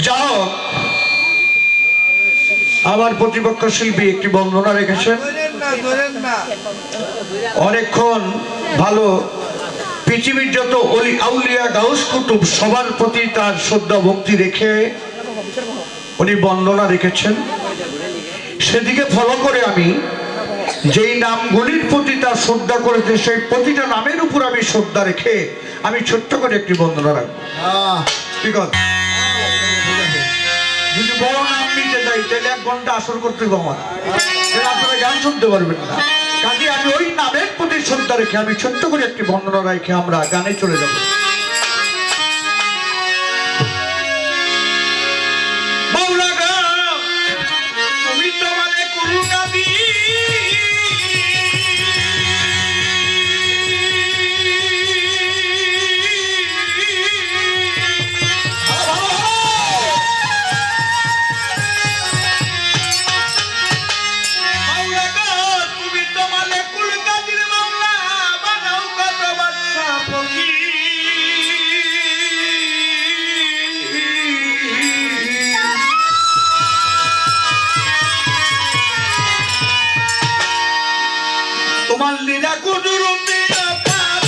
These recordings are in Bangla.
যা হোক, আমার প্রতিপক্ষ শিল্পী একটি বন্দনা রেখেছেন। অনেকক্ষণ ভালো পৃথিবীর যত অলি আউলিয়া গাউস কুতুব সবার প্রতি তার শ্রদ্ধা ভক্তি রেখে উনি বন্দনা রেখেছেন। সেদিকে ফলো করে আমি যেই নামগুলির প্রতি তার শ্রদ্ধা করেছে সেই প্রতিটা নামের উপর আমি শ্রদ্ধা রেখে আমি ছোট্ট করে একটি বন্দনা রাখবো। ঠিক আছে, যদি বড় নাম নিতে যাই তাহলে 1 ঘন্টা আসর করতে হবে আমার, আপনারা গান শুনতে পারবেন না। কাজে আমি ওই নামের প্রতি শ্রদ্ধা রেখে আমি ছোট্ট করে একটি বন্দনা রেখে আমরা গানে চলে যাব। তোমার লীলা কুদরতে আপাত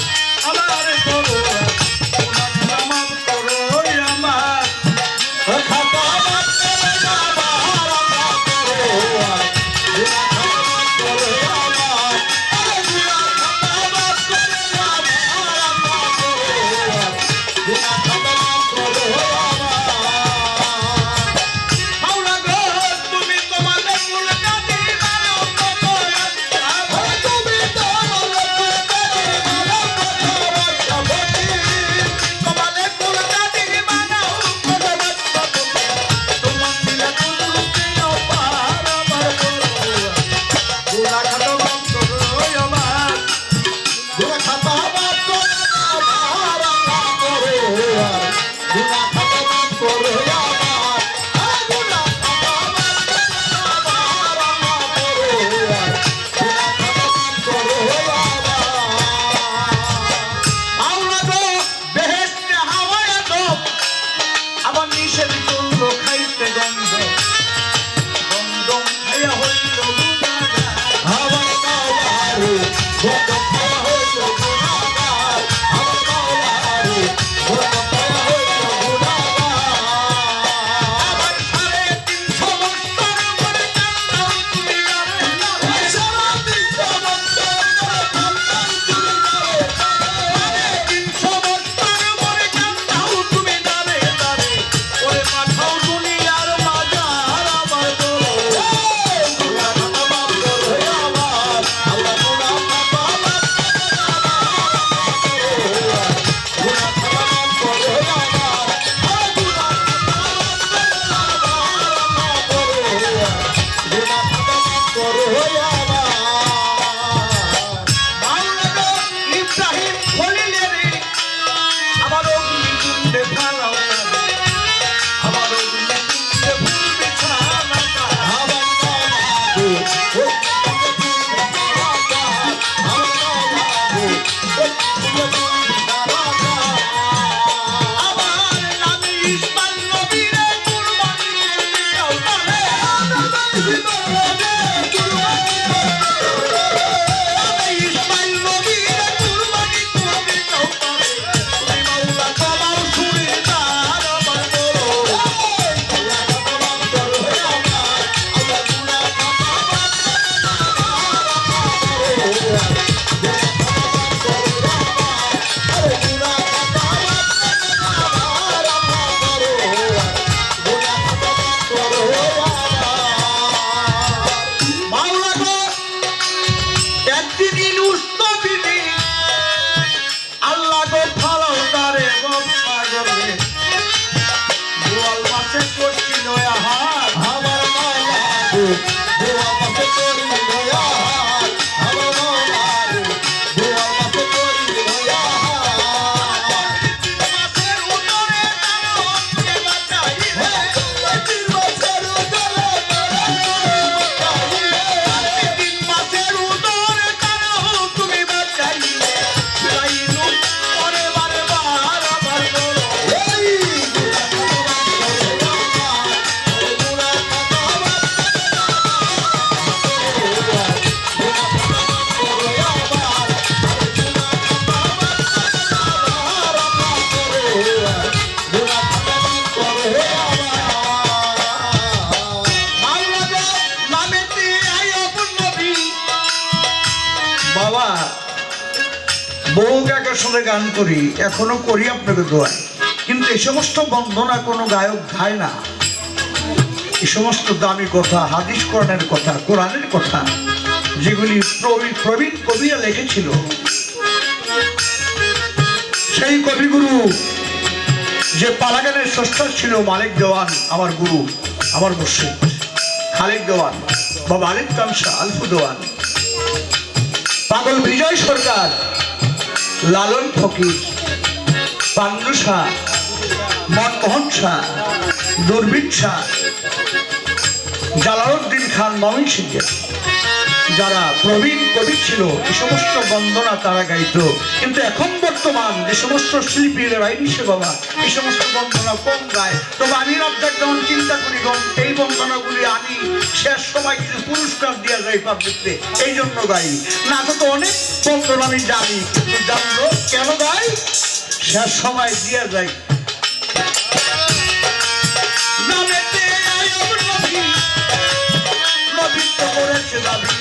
আমার করো, তোমার মাফ করো আমার খাতা মাফ করো আমার মাফ করো, খাতা মাফ করো আমার খাতা মাফ করো আমার মাফ করো, খাতা মাফ করো মাওলা গো তুমি তোমার কুল কাদির মানো কত বহু গায়কের সঙ্গে গান করি, এখনো করি আপনাকে দোয়াই, কিন্তু এই সমস্ত বন্দনা কোনো গায়ক গায় না। এই সমস্ত দামি কথা, হাদিস কোরআনের কথা, কোরআনের কথা, যেগুলি প্রবীণ কবিরা লিখেছিল, সেই কবিগুরু যে পালাগানের স্রষ্টা ছিল মালিক দেওয়ান, আমার গুরু, আমার মুর্শিদ খালেক দেওয়ান, বাবা আলিফ কামসা আলফু দেওয়ান, পাগল বিজয় সরকার, লালন ফকির, পান্ডু শাহ, মনমোহন শাহ, দূরবীন শাহ, জালালউদ্দিন খান ময়মনসিংহের যারা প্রবীণ কবি ছিল, এই সমস্ত বন্দনা তারা গাইত। কিন্তু এখন বর্তমান যে সমস্ত শিল্পীরা বাইরিসে বাবা এই সমস্ত বন্দনা কম গায়। তবে আমি আপনার যেমন চিন্তা করি এই বন্দনাগুলি আমি শেষ সময় কিছু পুরস্কার দেওয়া যায় পাবলিককে, এই জন্য গাই। না তো অনেক বন্দনা আমি জানি, কিন্তু জানলো কেন গাই, শেষ সময় দেওয়া যায়। করেছে দাবি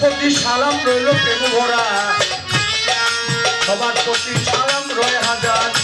প্রতি সালাম রইল প্রেম ভরা, সবার প্রতি সালাম রয় হাজার।